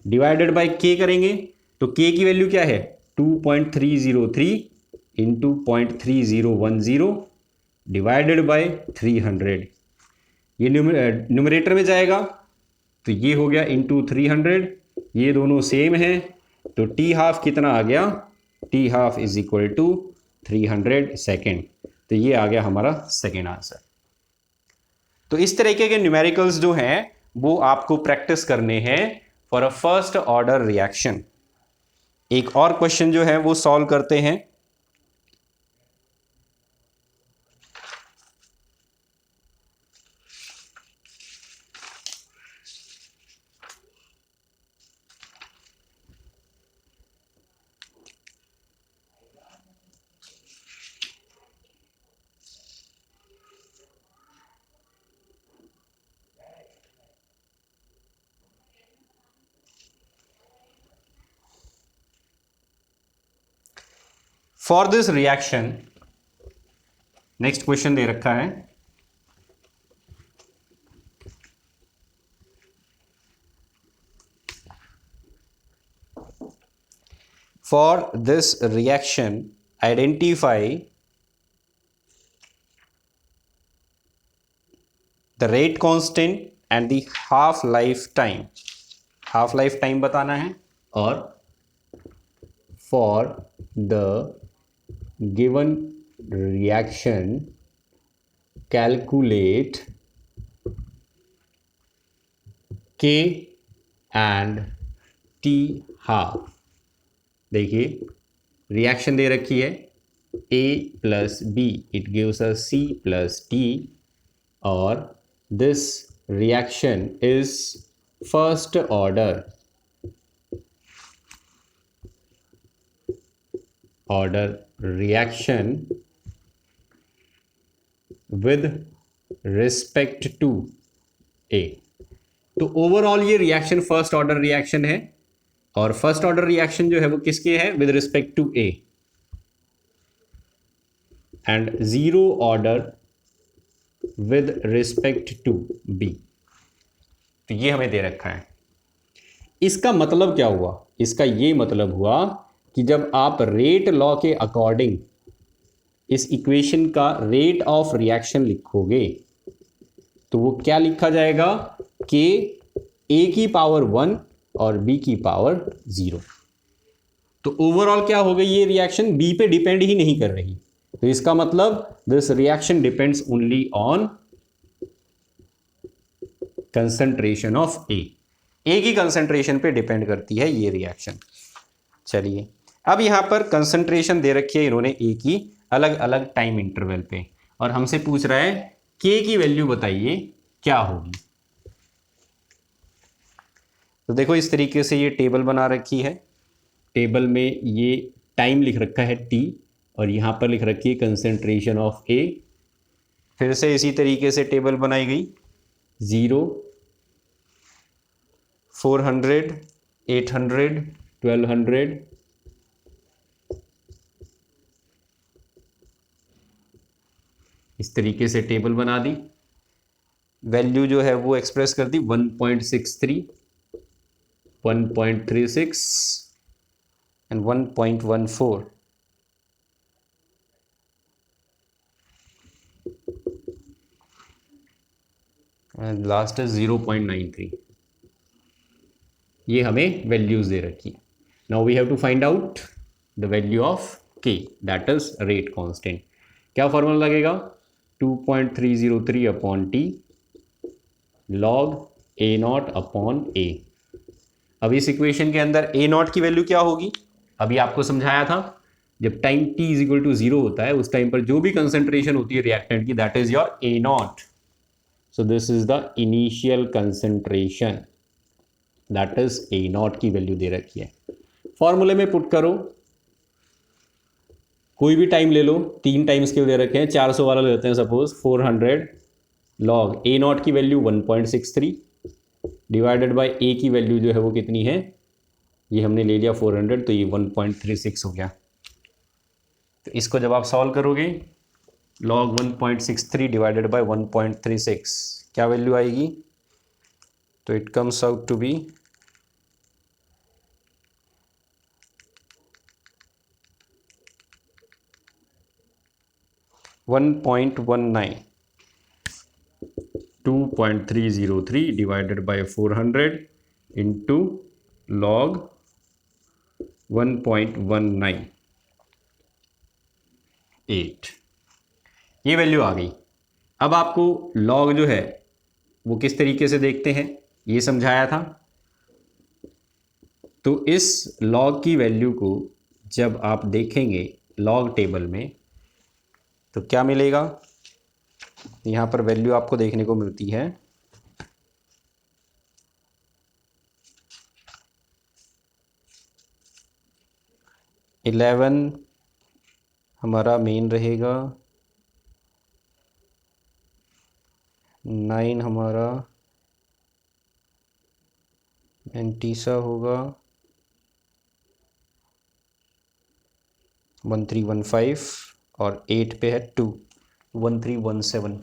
डिवाइडेड बाय के करेंगे, तो के की वैल्यू क्या है 2.303 इंटू 0.3010 डिवाइडेड बाय 300। ये न्यूमरेटर में जाएगा, तो ये हो गया इंटू 300, ये दोनों सेम है, तो टी हाफ कितना आ गया, T half is equal to 300 second. तो ये आ गया हमारा सेकेंड आंसर। तो इस तरीके के न्यूमेरिकल्स जो हैं वो आपको प्रैक्टिस करने हैं for a first order reaction. एक और क्वेश्चन जो है वो सॉल्व करते हैं। For this reaction, next question दे रखा है, for this reaction, identify the rate constant and the half life time. half life time बताना है, और for the given reaction calculate K and T half. देखिए रिएक्शन दे रखी है A plus B, it gives us C plus T, और this reaction is first order reaction with respect to A. तो overall ये रिएक्शन फर्स्ट ऑर्डर रिएक्शन है, और first order reaction जो है वो किसके है, with respect to A, and zero order with respect to B. तो ये हमें दे रखा है। इसका मतलब क्या हुआ, इसका ये मतलब हुआ कि जब आप रेट लॉ के अकॉर्डिंग इस इक्वेशन का रेट ऑफ रिएक्शन लिखोगे तो वो क्या लिखा जाएगा, कि A की पावर 1 और B की पावर 0। तो ओवरऑल क्या हो गई, ये रिएक्शन B पे डिपेंड ही नहीं कर रही। तो इसका मतलब this reaction depends only on concentration of A की कंसंट्रेशन पे डिपेंड करती है ये रिएक्शन। चलिए अब यहां पर कंसंट्रेशन दे रखी है इन्होंने A की अलग अलग टाइम इंटरवल पे, और हमसे पूछ रहा है K की वैल्यू बताइए क्या होगी। तो देखो इस तरीके से ये टेबल बना रखी है, टेबल में ये टाइम लिख रखा है T, और यहाँ पर लिख रखी है कंसंट्रेशन ऑफ A। फिर से इसी तरीके से टेबल बनाई गई, 0, 400, 800, 1200, इस तरीके से टेबल बना दी। वैल्यू जो है वो एक्सप्रेस कर दी 1.63, 1.36 एंड 1.14। And last is 0.93। ये हमें वैल्यूज दे रखी है। Now we have to find out the value of K, that is rate constant. क्या फॉर्मूला लगेगा, 2.303 upon T log A0 upon A। अब इस इक्वेशन के अंदर A0 की वैल्यू क्या होगी, अभी आपको समझाया था, जब time t is equal to 0 होता है उस टाइम पर जो भी कंसेंट्रेशन होती है रिएक्टेंट की, that is your A0। So this is the initial concentration, that is A0 की वैल्यू दे रखी है। फॉर्मूले में पुट करो, कोई भी टाइम ले लो, 3 टाइम स्केल दे रखे हैं, 400 वाला लेते हैं सपोज, 400 लॉग A0 की वैल्यू 1.63 डिवाइडेड बाय A की वैल्यू जो है वो कितनी है, ये हमने ले लिया 400, तो ये 1.36 हो गया। तो इसको जब आप सॉल्व करोगे, लॉग 1.63 डिवाइडेड बाय 1.36 क्या वैल्यू आएगी, तो it comes out to be 1.19, 2.303 divided by 400 into log 1.198, ये वैल्यू आ गई। अब आपको लॉग जो है वो किस तरीके से देखते हैं ये समझाया था। तो इस लॉग की वैल्यू को जब आप देखेंगे लॉग टेबल में तो क्या मिलेगा, यहाँ पर वैल्यू आपको देखने को मिलती है 11 हमारा मेन रहेगा, 9 हमारा एंटीसा होगा, 1315 और 8 पे है 2, 1317।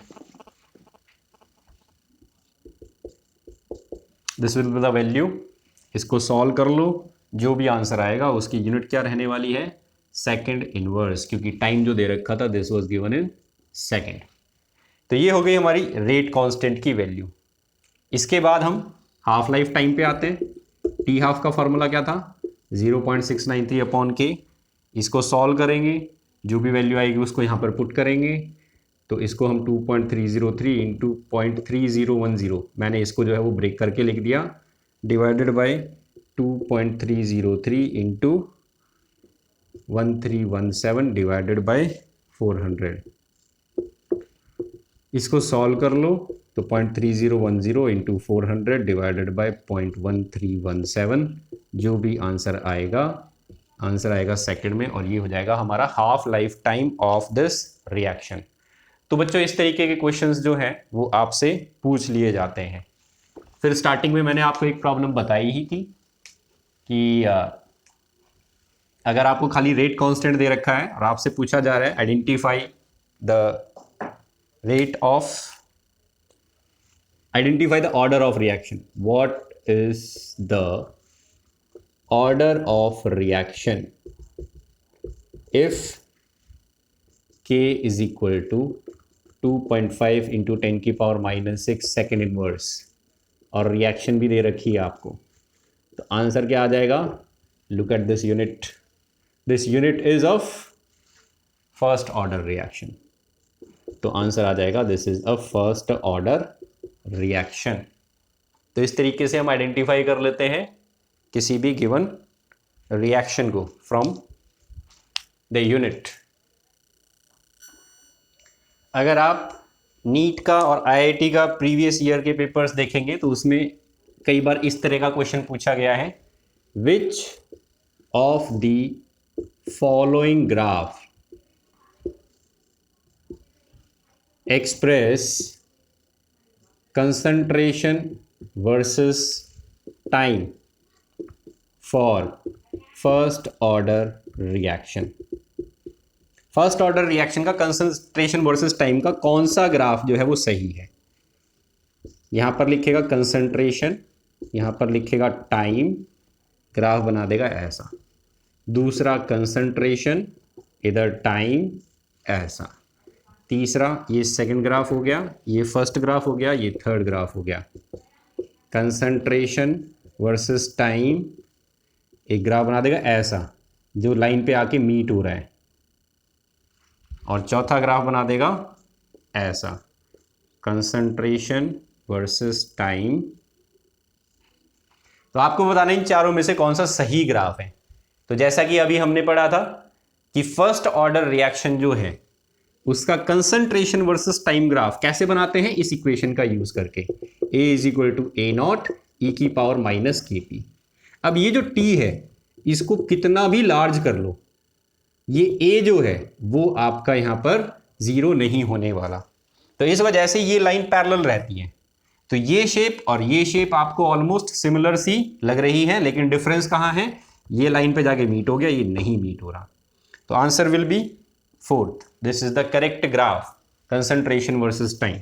This will be the value. इसको सॉल्व कर लो, जो भी आंसर आएगा उसकी यूनिट क्या रहने वाली है, सेकंड इनवर्स, क्योंकि टाइम जो दे रखा था this was given in second. तो ये हो गई हमारी रेट कांस्टेंट की वैल्यू। इसके बाद हम हाफ लाइफ टाइम पे आते हैं। टी हाफ का फॉर्मूला क्या था, 0.693 अपॉन के। इसको सॉल्व करेंगे, जो भी वैल्यू आएगी उसको यहाँ पर पुट करेंगे। तो इसको हम 2.303 इंटू 0.3010, मैंने इसको जो है वो ब्रेक करके लिख दिया, divided by 2.303 into 1317 divided by 400। इसको सॉल्व कर लो तो 0.3010 इंटू 400 डिवाइडेड बाय 0.1317, जो भी आंसर आएगा सेकंड में, और ये हो जाएगा हमारा half life time of this reaction. तो बच्चों इस तरीके के क्वेश्चंस जो हैं वो आपसे पूछ लिए जाते हैं। फिर स्टार्टिंग में मैंने आपको एक प्रॉब्लम बताई ही थी कि अगर आपको खाली रेट कांस्टेंट दे रखा है और आपसे पूछा जा रहा है identify the order of reaction. What is the order of reaction if K is equal to 2.5 into 10 की पावर -6 सेकेंड इनवर्स, और रिएक्शन भी दे रखी है आपको, तो आंसर क्या आ जाएगा, look at this unit, this unit is of first order reaction. तो आंसर आ जाएगा this is a first order reaction. तो इस तरीके से हम आइडेंटिफाई कर लेते हैं किसी भी गिवन रिएक्शन को फ्रॉम द यूनिट। अगर आप नीट का और आईआईटी का प्रीवियस ईयर के पेपर्स देखेंगे तो उसमें कई बार इस तरह का क्वेश्चन पूछा गया है, which of the following graph express concentration versus time for first order reaction। First order reaction का कंसंट्रेशन वर्सेस टाइम का कौन सा ग्राफ जो है वो सही है। यहां पर लिखेगा कंसंट्रेशन, यहां पर लिखेगा टाइम, ग्राफ बना देगा ऐसा। दूसरा कंसंट्रेशन, इधर टाइम, ऐसा। तीसरा ये सेकंड ग्राफ हो गया, ये फर्स्ट ग्राफ हो गया, ये थर्ड ग्राफ हो गया। कंसंट्रेशन वर्सेस टाइम, एक ग्राफ बना देगा ऐसा जो लाइन पे आके मीट हो रहा है, और चौथा ग्राफ बना देगा ऐसा, कंसंट्रेशन वर्सेस टाइम। तो आपको बताना इन चारों में से कौन सा सही ग्राफ है। तो जैसा कि अभी हमने पढ़ा था कि फर्स्ट ऑर्डर रिएक्शन जो है उसका कंसंट्रेशन वर्सेस टाइम ग्राफ कैसे बनाते हैं, इस इक्वेशन का यूज करके, A is equal to A0 e की पावर -kT। अब ये जो T है इसको कितना भी लार्ज कर लो, ये A जो है वो आपका यहां पर 0 नहीं होने वाला। तो इस वजह से ये लाइन पैरेलल रहती है। तो ये शेप और ये शेप आपको ऑलमोस्ट सिमिलर सी लग रही है, लेकिन डिफरेंस कहां है, ये लाइन पे जाके मीट हो गया, ये नहीं मीट हो रहा। तो answer will be fourth, this is the correct graph, concentration versus time.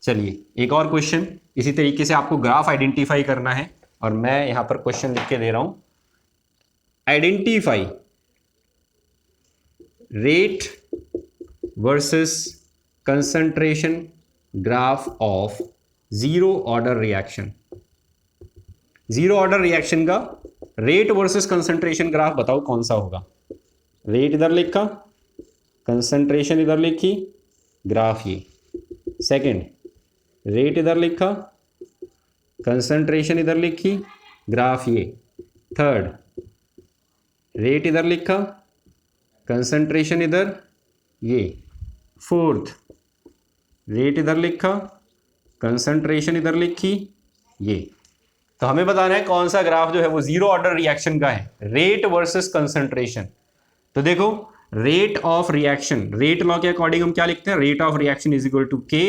चलिए एक और क्वेश्चन, इसी तरीके से आपको ग्राफ आइडेंटिफाई करना है, और मैं यहां पर क्वेश्चन लिख के दे रहा हूं, identify rate versus concentration graph of zero order reaction. Zero order reaction का रेट वर्सेस कंसंट्रेशन ग्राफ बताओ कौन सा होगा। रेट इधर लिखा, कंसंट्रेशन इधर लिखी, ग्राफ ये। सेकंड, रेट इधर लिखा, कंसंट्रेशन इधर लिखी, ग्राफ ये। थर्ड, रेट इधर लिखा, कंसंट्रेशन इधर, ये। फोर्थ, रेट इधर लिखा, कंसंट्रेशन इधर लिखी, ये। तो हमें बताना है कौन सा ग्राफ जो है वो जीरो ऑर्डर रिएक्शन का है, रेट वर्सेस कंसंट्रेशन। तो देखो rate of reaction, rate law के अकॉर्डिंग हम क्या लिखते हैं, rate of reaction is equal to K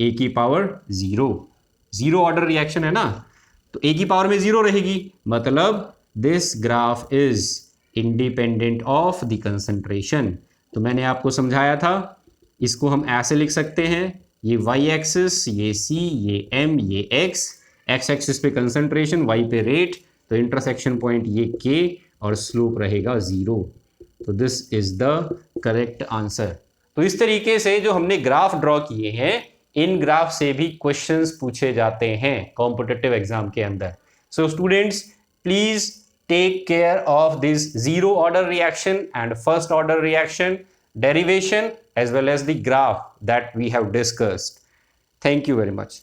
A की पावर 0। जीरो ऑर्डर रिएक्शन है ना, तो ए की पावर में 0 रहेगी, मतलब this graph is independent of the concentration. तो मैंने आपको समझाया था, इसको हम ऐसे लिख सकते हैं, ये y एक्सिस, ये c, ये m, ये x एक्सिस पे कंसंट्रेशन, y पे रेट, तो इंटरसेक्शन पॉइंट ये k और स्लोप रहेगा 0। तो this is the correct answer. तो इस तरीके से जो हमने ग्राफ ड्रॉ किए हैं, इन ग्राफ से भी क्वेश्चंस पूछे जाते हैं कॉम्पिटिटिव एग्जाम के अंदर। So students, please take care of this zero order reaction and first order reaction, derivation, as well as the graph that we have discussed. Thank you very much.